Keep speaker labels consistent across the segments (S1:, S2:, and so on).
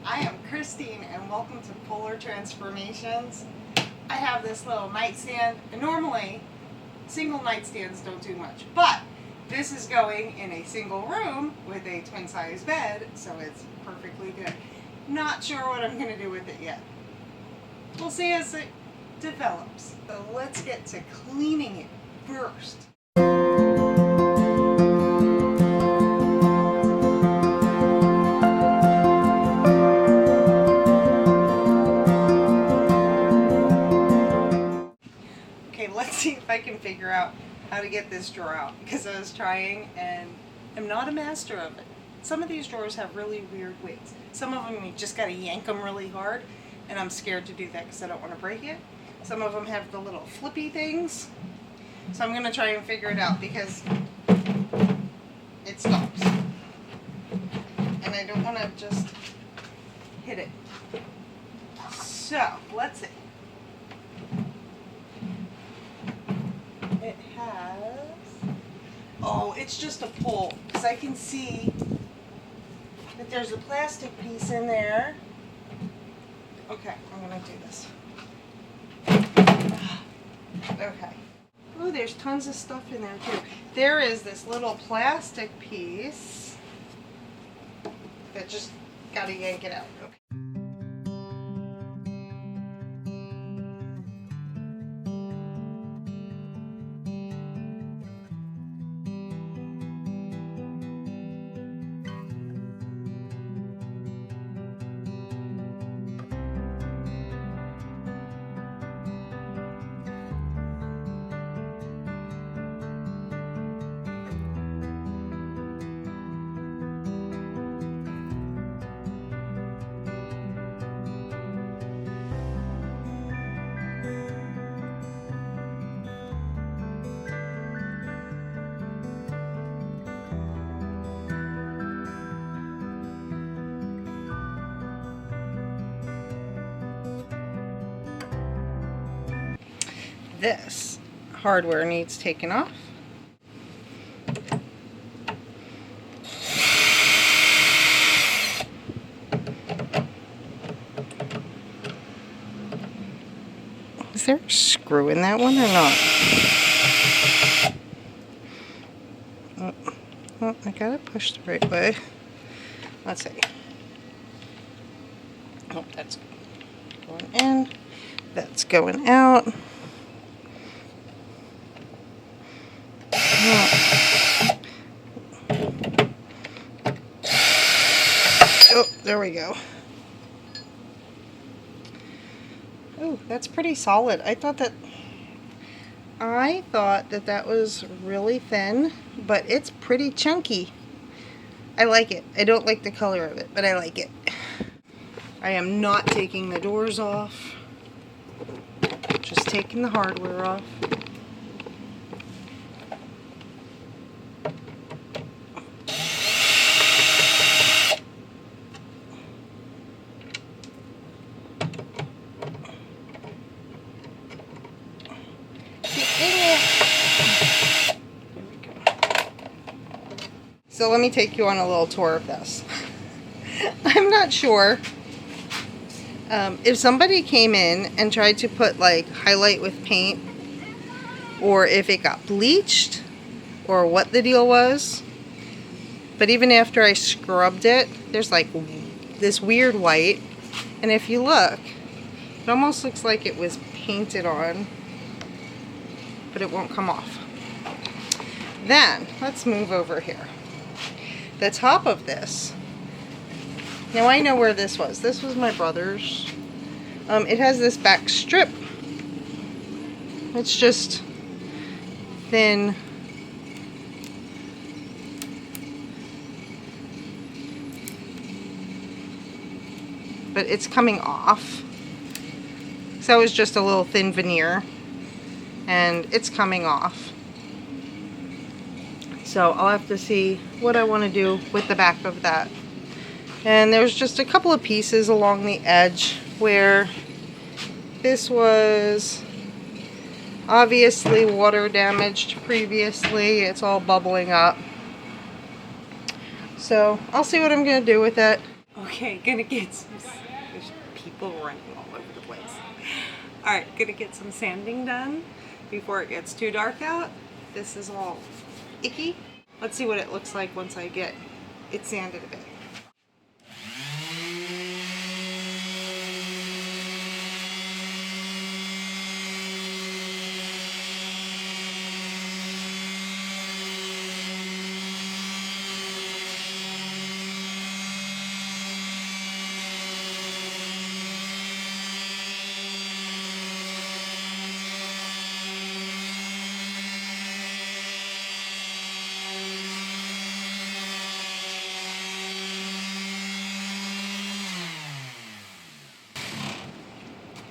S1: I am Christine and welcome to Polar Transformations. I have this little nightstand, and normally single nightstands don't do much, but this is going in a single room with a twin size bed, so it's perfectly good. Not sure what I'm going to do with it yet. We'll see as it develops. So let's get to cleaning it first. Okay, let's see if I can figure out how to get this drawer out, because I was trying and I'm not a master of it. Some of these drawers have really weird weights. Some of them you just gotta yank them really hard, and I'm scared to do that because I don't want to break it. Some of them have the little flippy things, so I'm gonna try and figure it out because it stops and I don't want to just hit it. So let's see. It has, oh, it's just a pull, because I can see that there's a plastic piece in there. Okay, I'm going to do this. Okay. Oh, there's tons of stuff in there too. There is this little plastic piece that just got to yank it out. Okay. This hardware needs taken off. Is there a screw in that one or not? Oh, I got it pushed the right way. Let's see. Oh, that's going in. That's going out. Oh, there we go. Oh, that's pretty solid. I thought that that was really thin, but it's pretty chunky. I like it. I don't like the color of it, but I like it. I am not taking the doors off. Just taking the hardware off. So let me take you on a little tour of this. I'm not sure if somebody came in and tried to put like highlight with paint, or if it got bleached, or what the deal was. But even after I scrubbed it, there's like this weird white, and if you look, it almost looks like it was painted on, but it won't come off. Then let's move over here. The top of this, now I know where this was. This was my brother's. It has this back strip. It's just thin. But it's coming off. So it was just a little thin veneer, and it's coming off. So I'll have to see what I want to do with the back of that. And there's just a couple of pieces along the edge where this was obviously water damaged previously. It's all bubbling up. So I'll see what I'm going to do with it. Okay.
S2: Okay, gonna get some, there's people running all over the place. Alright, gonna get some sanding done before it gets too dark out. This is all icky. Let's see what it looks like once I get it sanded a bit.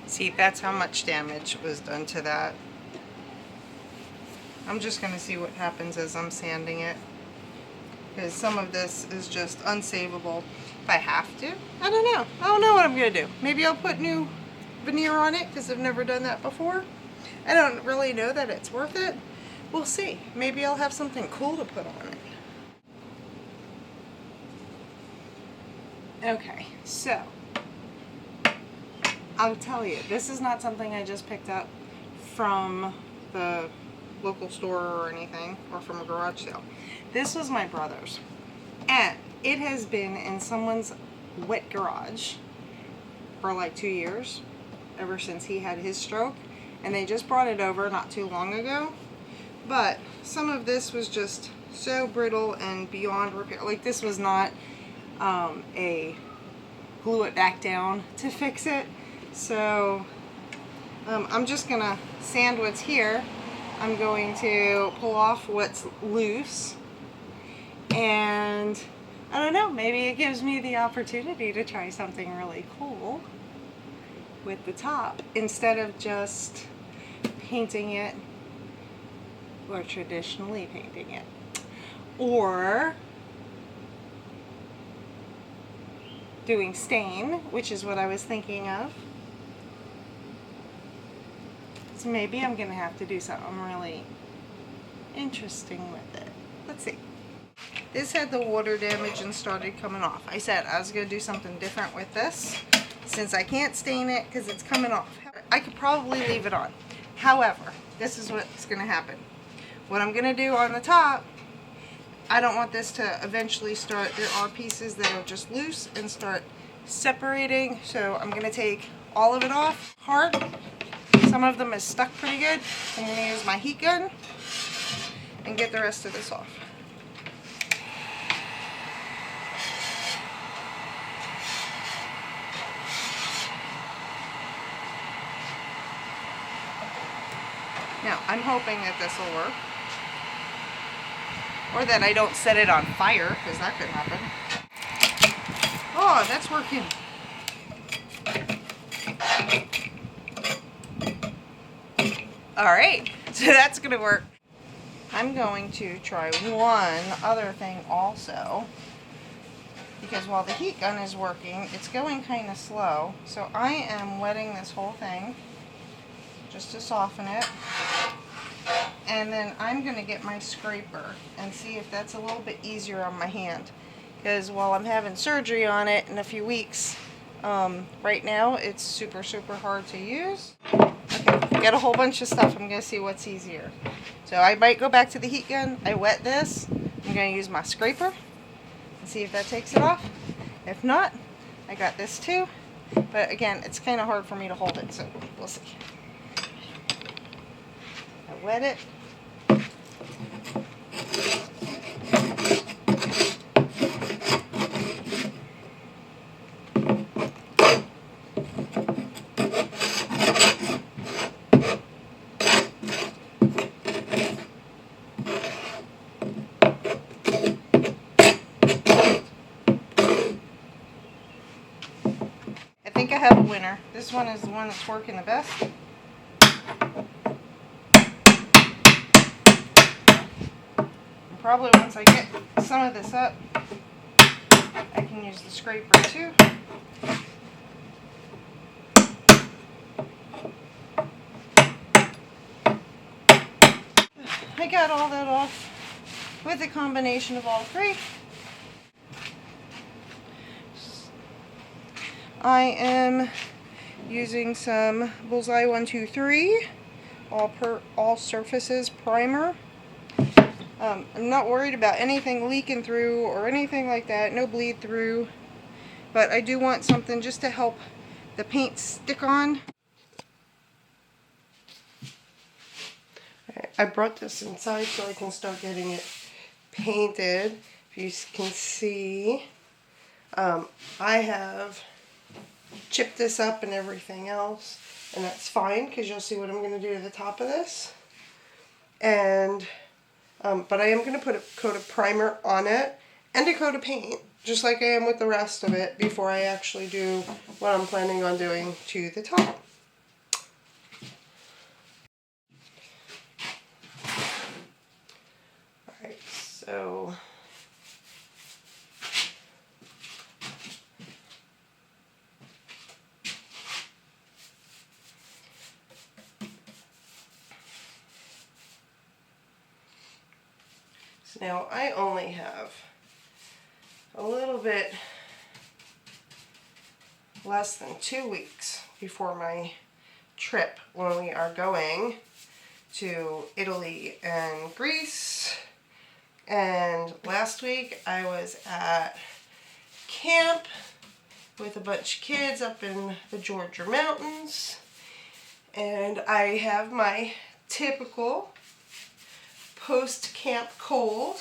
S1: See, that's how much damage was done to that. I'm just going to see what happens as I'm sanding it, because some of this is just unsavable. If I have to, I don't know. I don't know what I'm going to do. Maybe I'll put new veneer on it, because I've never done that before. I don't really know that it's worth it. We'll see. Maybe I'll have something cool to put on it. Okay, so I'll tell you, this is not something I just picked up from the local store or anything, or from a garage sale. This was my brother's, and it has been in someone's wet garage for like 2 years, ever since he had his stroke, and they just brought it over not too long ago. But some of this was just so brittle and beyond repair. Like, this was not a glue it back down to fix it. So I'm just gonna sand what's here. I'm going to pull off what's loose, and I don't know, maybe it gives me the opportunity to try something really cool with the top instead of just painting it, or traditionally painting it, or doing stain, which is what I was thinking of. So maybe I'm gonna have to do something really interesting with it. Let's see. This had the water damage and started coming off. I said I was gonna do something different with this, since I can't stain it because it's coming off. I could probably leave it on. However, this is what's gonna happen. What I'm gonna do on the top, I don't want this to eventually start, there are pieces that are just loose and start separating, so I'm gonna take all of it off hard. Some of them is stuck pretty good. I'm going to use my heat gun and get the rest of this off. Now, I'm hoping that this will work. Or that I don't set it on fire, because that could happen. Oh, that's working. Alright, so that's going to work. I'm going to try one other thing also, because while the heat gun is working, it's going kind of slow. So I am wetting this whole thing just to soften it. And then I'm going to get my scraper and see if that's a little bit easier on my hand. Because while I'm having surgery on it in a few weeks, right now it's super hard to use. Okay, got a whole bunch of stuff. I'm going to see what's easier. So I might go back to the heat gun. I wet this. I'm going to use my scraper and see if that takes it off. If not, I got this too. But again, it's kind of hard for me to hold it, so we'll see. I wet it. I think I have a winner. This one is the one that's working the best. And probably once I get some of this up, I can use the scraper too. I got all that off with a combination of all three. I am using some Bullseye 123 all surfaces primer. I'm not worried about anything leaking through or anything like that, no bleed through, but I do want something just to help the paint stick on. I brought this inside so I can start getting it painted. If you can see, I have chipped this up and everything else, and that's fine because you'll see what I'm going to do to the top of this. And but I am going to put a coat of primer on it and a coat of paint, just like I am with the rest of it, before I actually do what I'm planning on doing to the top. Alright, so now I only have a little bit less than 2 weeks before my trip, when we are going to Italy and Greece. And last week I was at camp with a bunch of kids up in the Georgia mountains, and I have my typical post-camp cold,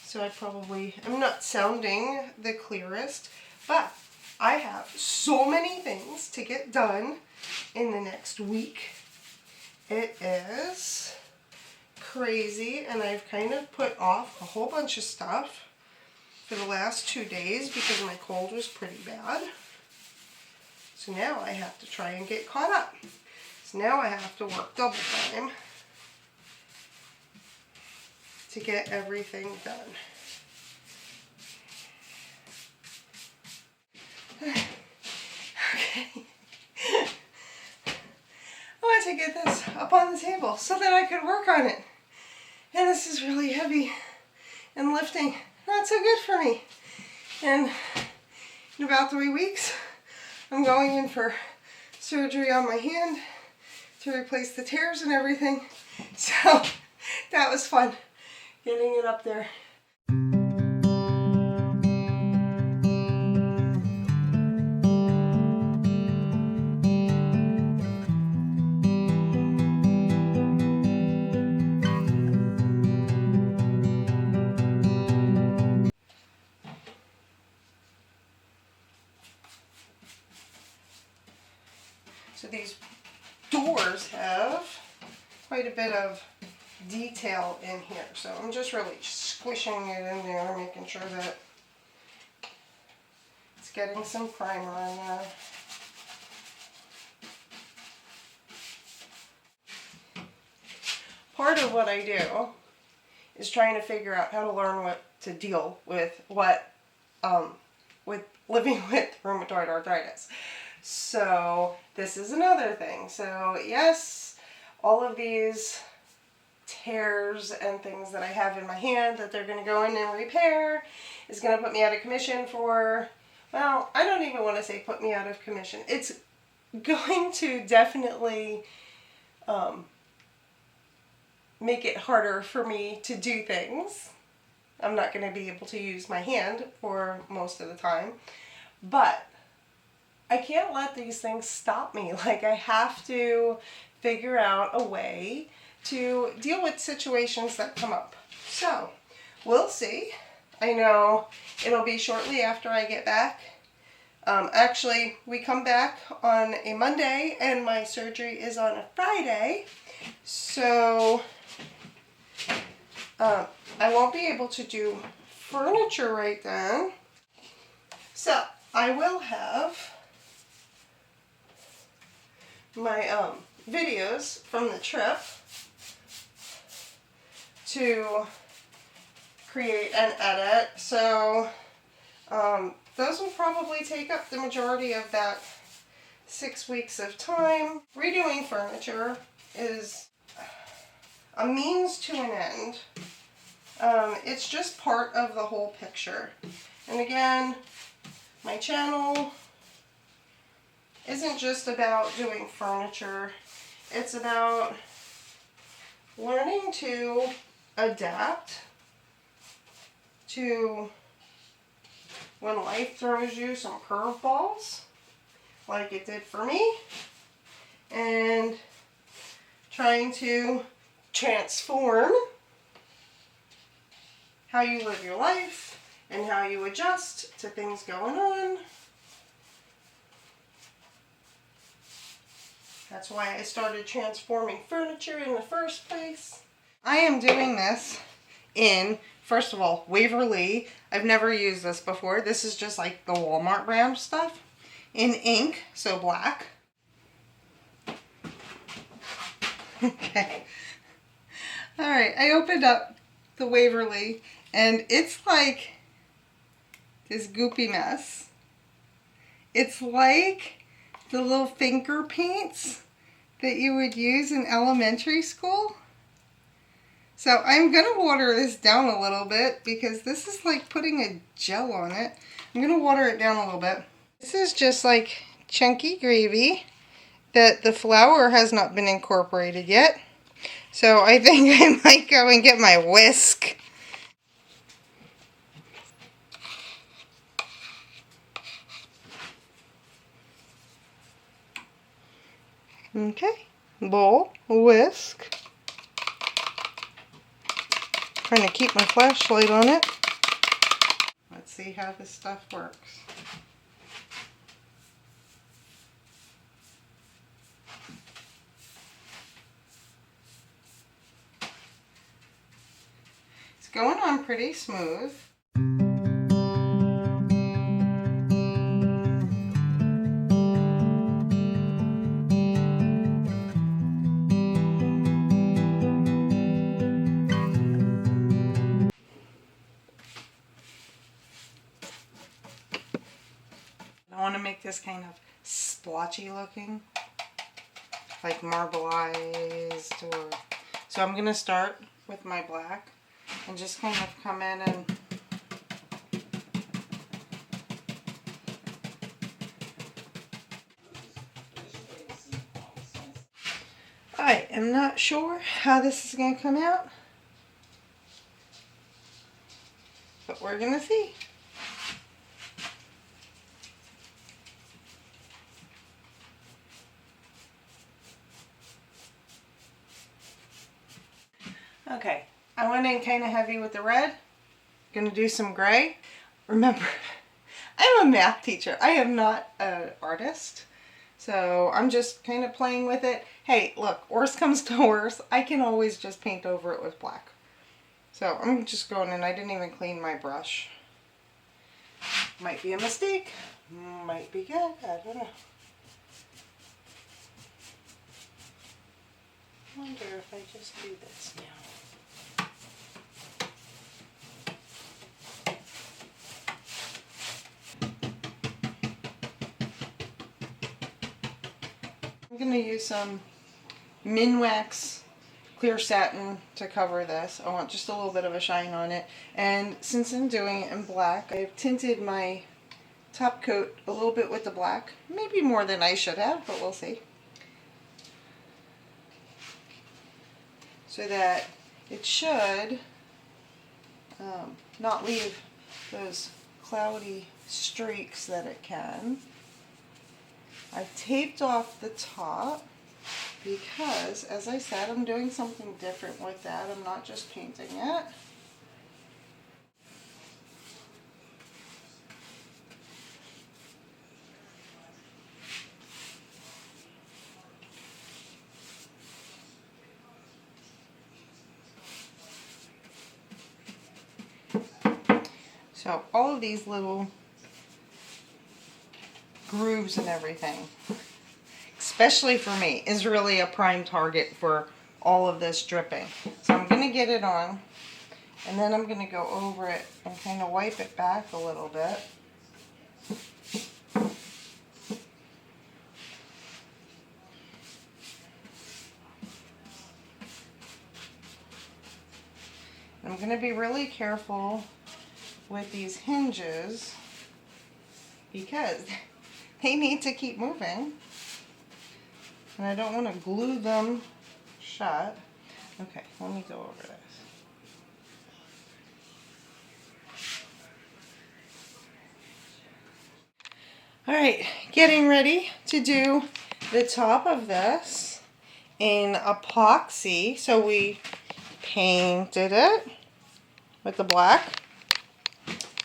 S1: so I'm not sounding the clearest, but I have so many things to get done in the next week. It is crazy, and I've kind of put off a whole bunch of stuff for the last 2 days because my cold was pretty bad. So now I have to try and get caught up. So now I have to work double time to get everything done. Okay. I want to get this up on the table so that I could work on it. And this is really heavy and lifting. Not so good for me. And in about 3 weeks, I'm going in for surgery on my hand to replace the tears and everything. So that was fun, getting it up there. So these doors have quite a bit of detail in here. So I'm just really squishing it in there, making sure that it's getting some primer in there. Part of what I do is trying to figure out how to learn what to deal with with living with rheumatoid arthritis. So this is another thing. So yes, all of these tears and things that I have in my hand that they're going to go in and repair is going to put me out of commission for, well, I don't even want to say put me out of commission. It's going to definitely make it harder for me to do things. I'm not going to be able to use my hand for most of the time, but I can't let these things stop me. Like, I have to figure out a way to deal with situations that come up. So, we'll see. I know it'll be shortly after I get back. Actually, we come back on a Monday and my surgery is on a Friday. So, I won't be able to do furniture right then. So, I will have my videos from the trip to create and edit. So those will probably take up the majority of that 6 weeks of time. Redoing furniture is a means to an end. It's just part of the whole picture. And again, My channel isn't just about doing furniture. It's about learning to adapt to when life throws you some curveballs, like it did for me, and trying to transform how you live your life and how you adjust to things going on. That's why I started transforming furniture in the first place. I am doing this in, first of all, Waverly. I've never used this before. This is just like the Walmart brand stuff. In ink, so black. Okay. Alright, I opened up the Waverly and it's like this goopy mess. It's like the little finger paints that you would use in elementary school. So I'm going to water this down a little bit because this is like putting a gel on it. I'm going to water it down a little bit. This is just like chunky gravy that the flour has not been incorporated yet. So I think I might go and get my whisk. Okay, bowl, whisk. Trying to keep my flashlight on it. Let's see how this stuff works. It's going on pretty smooth. I want to make this kind of splotchy looking, like marbleized, or so I'm going to start with my black and just kind of come in and I am not sure how this is going to come out, but we're going to see. Okay, I went in kind of heavy with the red. Going to do some gray. Remember, I'm a math teacher. I am not an artist. So I'm just kind of playing with it. Hey, look, worst comes to worst, I can always just paint over it with black. So I'm just going in. I didn't even clean my brush. Might be a mistake. Might be good. I don't know. I wonder if I just do this now. I'm going to use some Minwax clear satin to cover this. I want just a little bit of a shine on it. And since I'm doing it in black, I've tinted my top coat a little bit with the black. Maybe more than I should have, but we'll see. So that it should not leave those cloudy streaks that it can. I've taped off the top because, as I said, I'm doing something different with that. I'm not just painting it. So all of these little grooves and everything, especially for me, is really a prime target for all of this dripping. So I'm going to get it on, and then I'm going to go over it and kind of wipe it back a little bit. I'm going to be really careful with these hinges because they need to keep moving. And I don't want to glue them shut. Okay, let me go over this. All right, getting ready to do the top of this in epoxy. So we painted it with the black,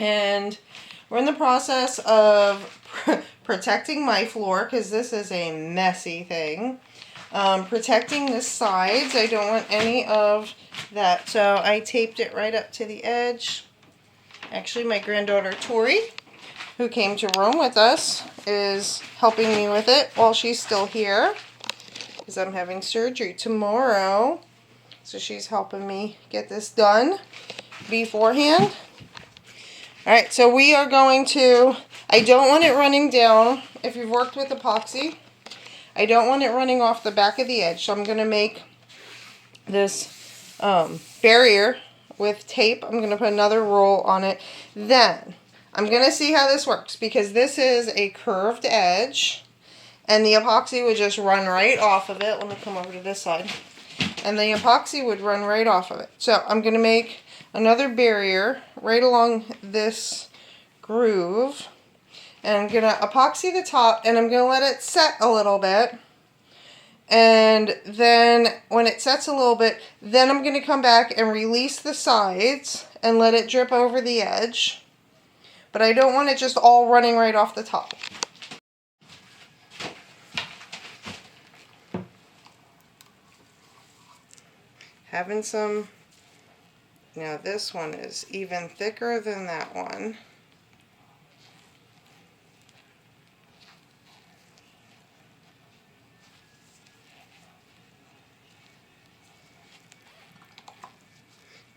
S1: and we're in the process of protecting my floor because this is a messy thing. Protecting the sides. I don't want any of that, so I taped it right up to the edge. Actually, my granddaughter Tori, who came to Rome with us, is helping me with it while she's still here because I'm having surgery tomorrow. So she's helping me get this done beforehand. Alright, so we are going to, I don't want it running down. If you've worked with epoxy, I don't want it running off the back of the edge. So I'm going to make this barrier with tape. I'm going to put another roll on it. Then I'm going to see how this works because this is a curved edge and the epoxy would just run right off of it. Let me come over to this side. And the epoxy would run right off of it. So I'm going to make another barrier right along this groove. And I'm going to epoxy the top and I'm going to let it set a little bit. And then when it sets a little bit, then I'm going to come back and release the sides and let it drip over the edge. But I don't want it just all running right off the top. Having some, now this one is even thicker than that one.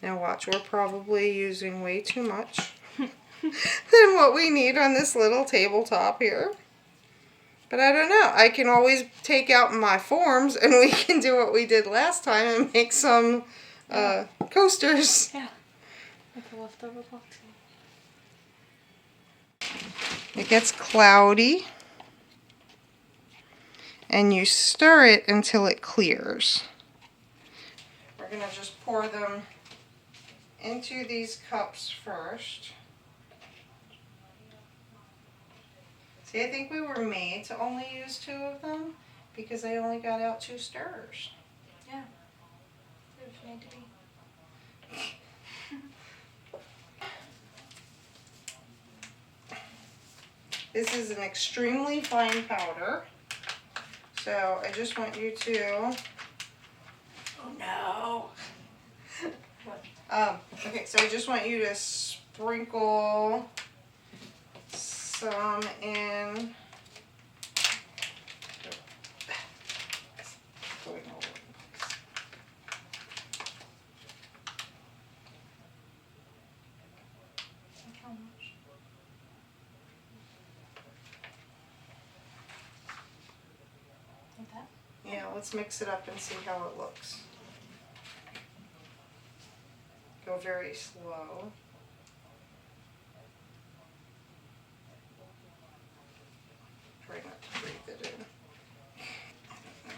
S1: Now watch, we're probably using way too much than what we need on this little tabletop here. But I don't know. I can always take out my forms and we can do what we did last time and make some coasters.
S2: Yeah, like the leftover box.
S1: It gets cloudy and you stir it until it clears. We're going to just pour them into these cups first. See, I think we were made to only use 2 of them because I only got out 2 stirrers.
S2: Yeah. It was made to be.
S1: This is an extremely fine powder. So I just want you to... Oh no! Okay, so I just want you to sprinkle some in. Yeah, let's mix it up and see how it looks. Go very slow. Try not to breathe it in.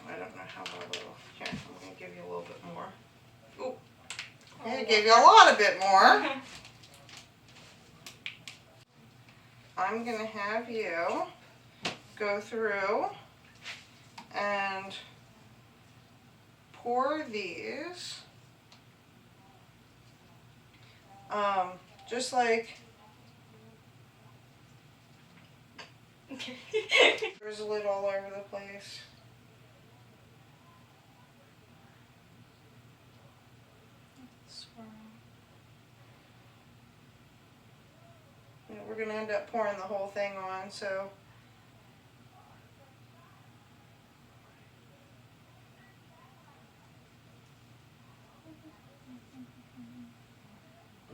S1: I don't know how I will. Here, I'm going to give you a little bit more. Ooh. Yeah, I gave you a lot of bit more. I'm going to have you go through and pour these just like there's a lid all over the place. Yeah, we're going to end up pouring the whole thing on, so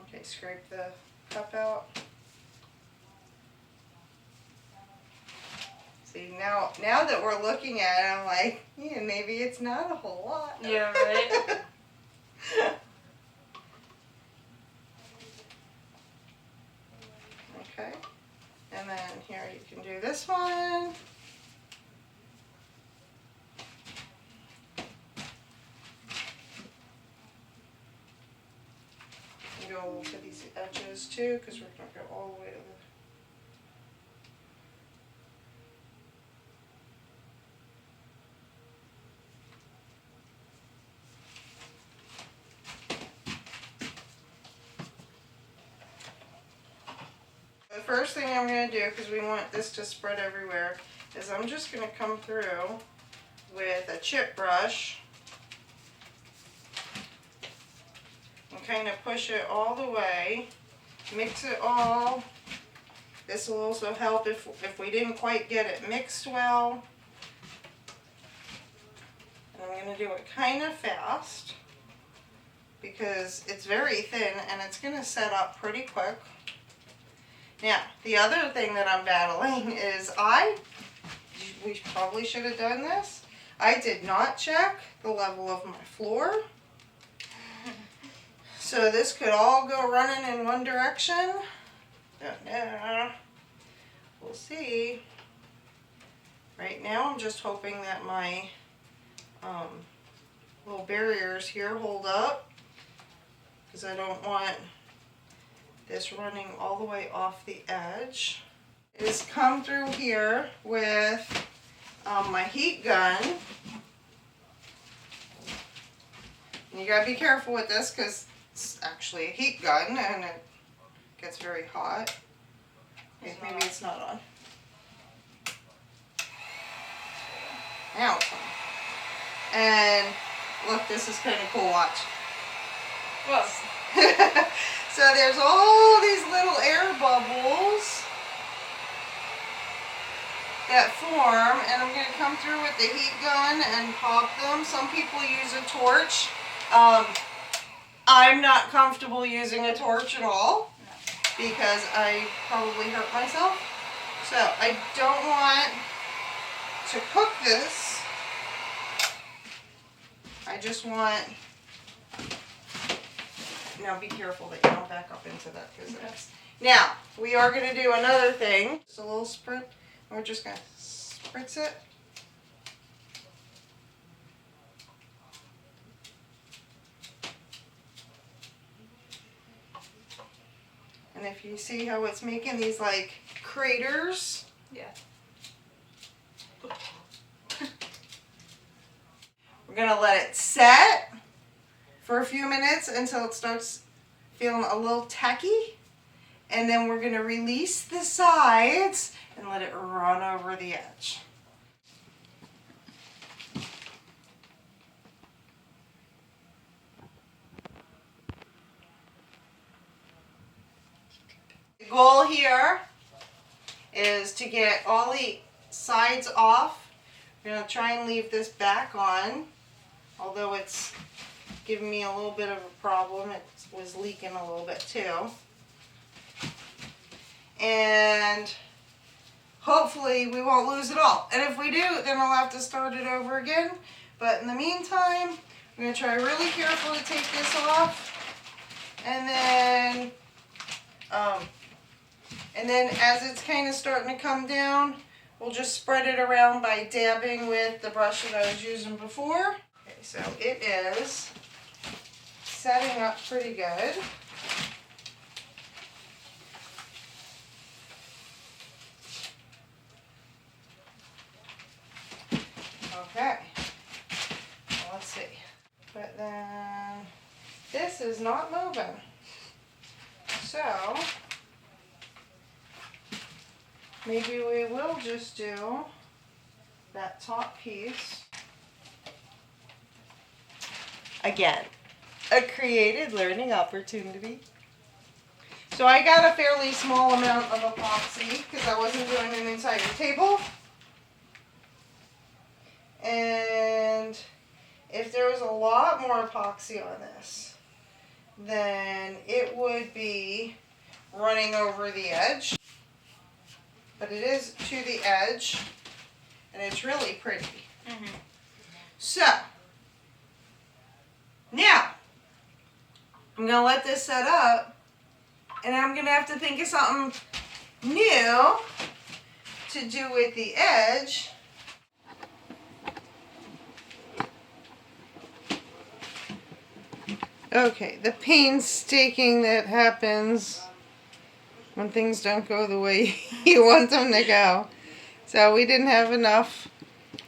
S1: okay, scrape the cup out. See, now that we're looking at it, I'm like, yeah, maybe it's not a whole lot.
S2: Yeah, right?
S1: Okay. And And then here you can do this one. And go to these edges too, because we're going to go all the way to the... The first thing I'm going to do, because we want this to spread everywhere, is I'm just going to come through with a chip brush and kind of push it all the way, mix it all. This will also help if we didn't quite get it mixed well. And I'm going to do it kind of fast because it's very thin and it's going to set up pretty quick. Now, the other thing that I'm battling is we probably should have done this. I did not check the level of my floor. So this could all go running in one direction. We'll see. Right now I'm just hoping that my little barriers here hold up, because I don't want this running all the way off the edge. Is come through here with my heat gun. And you gotta be careful with this because it's actually a heat gun and it gets very hot. Okay, maybe it's not on. Now it's on. And look, this is kind of cool, watch.
S2: Well,
S1: so there's all these little air bubbles that form, and I'm going to come through with the heat gun and pop them. Some people use a torch. I'm not comfortable using a torch at all because I probably hurt myself. So I don't want to cook this. I just want... Now be careful that you don't back up into that. Now, we are going to do another thing. Just a little spritz. We're just going to spritz it. And if you see how it's making these like craters.
S2: yeah.
S1: We're going to let it set for a few minutes until it starts feeling a little tacky. And then we're going to release the sides and let it run over the edge. The goal here is to get all the sides off. We're going to try and leave this back on, although it's giving me a little bit of a problem. It was leaking a little bit too. And hopefully we won't lose it all. And if we do, then I'll have to start it over again. But in the meantime, I'm going to try really careful to take this off. And then as it's kind of starting to come down, we'll just spread it around by dabbing with the brush that I was using before. Okay, so it is setting up pretty good. Okay, well, let's see. But then this is not moving. So maybe we will just do that top piece. Again, a creative learning opportunity. So I got a fairly small amount of epoxy because I wasn't doing an entire table. And if there was a lot more epoxy on this, then it would be running over the edge. But it is to the edge, and it's really pretty.
S2: Mm-hmm.
S1: So, now, I'm going to let this set up, and I'm going to have to think of something new to do with the edge. Okay, the painstaking that happens when things don't go the way you want them to go. So we didn't have enough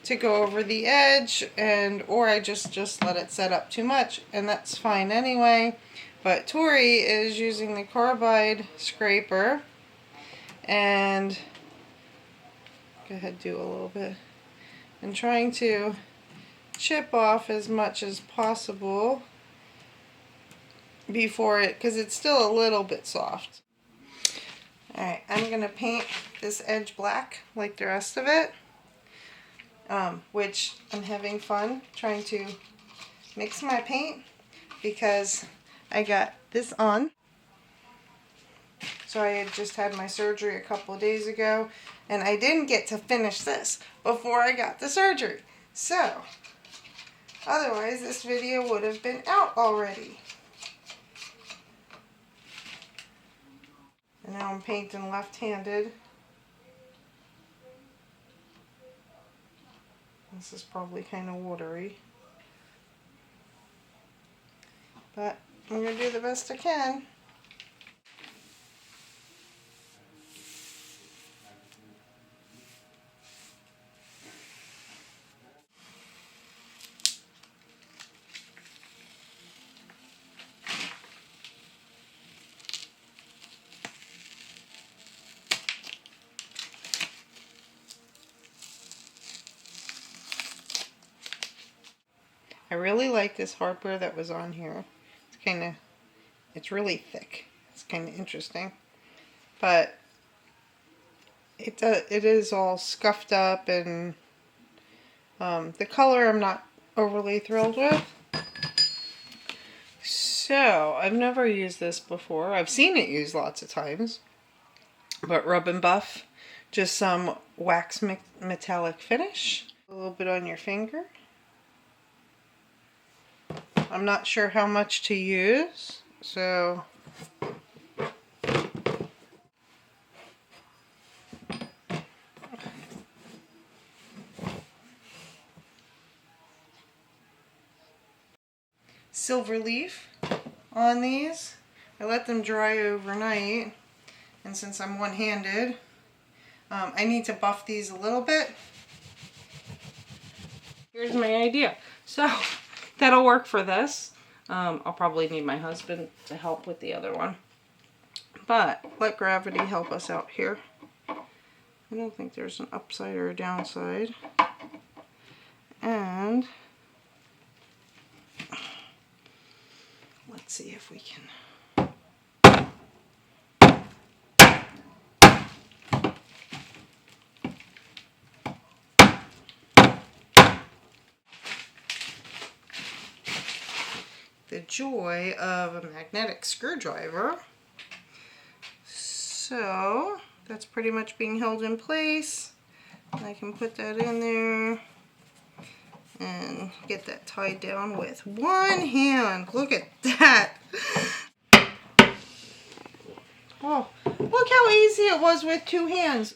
S1: to go over the edge, or I just let it set up too much, and that's fine anyway. But Tori is using the carbide scraper, and go ahead, do a little bit, and trying to chip off as much as possible before it, because it's still a little bit soft. Alright, I'm going to paint this edge black like the rest of it, which I'm having fun trying to mix my paint because I got this on. So I had just had my surgery a couple of days ago, and I didn't get to finish this before I got the surgery. So, otherwise this video would have been out already. And now I'm painting left-handed. This is probably kind of watery, but I'm going to do the best I can. I really like this hardware that was on here. It's really thick. It's kind of interesting. But it is all scuffed up, and the color I'm not overly thrilled with. So, I've never used this before. I've seen it used lots of times. But rub and buff, just some wax metallic finish. A little bit on your finger. I'm not sure how much to use, so silver leaf on these. I let them dry overnight, and since I'm one-handed, I need to buff these a little bit. Here's my idea. So that'll work for this. I'll probably need my husband to help with the other one. But let gravity help us out here. I don't think there's an upside or a downside. And let's see if we can. The joy of a magnetic screwdriver. So that's pretty much being held in place. I can put that in there and get that tied down with one hand. Look at that. Oh, look how easy it was with two hands.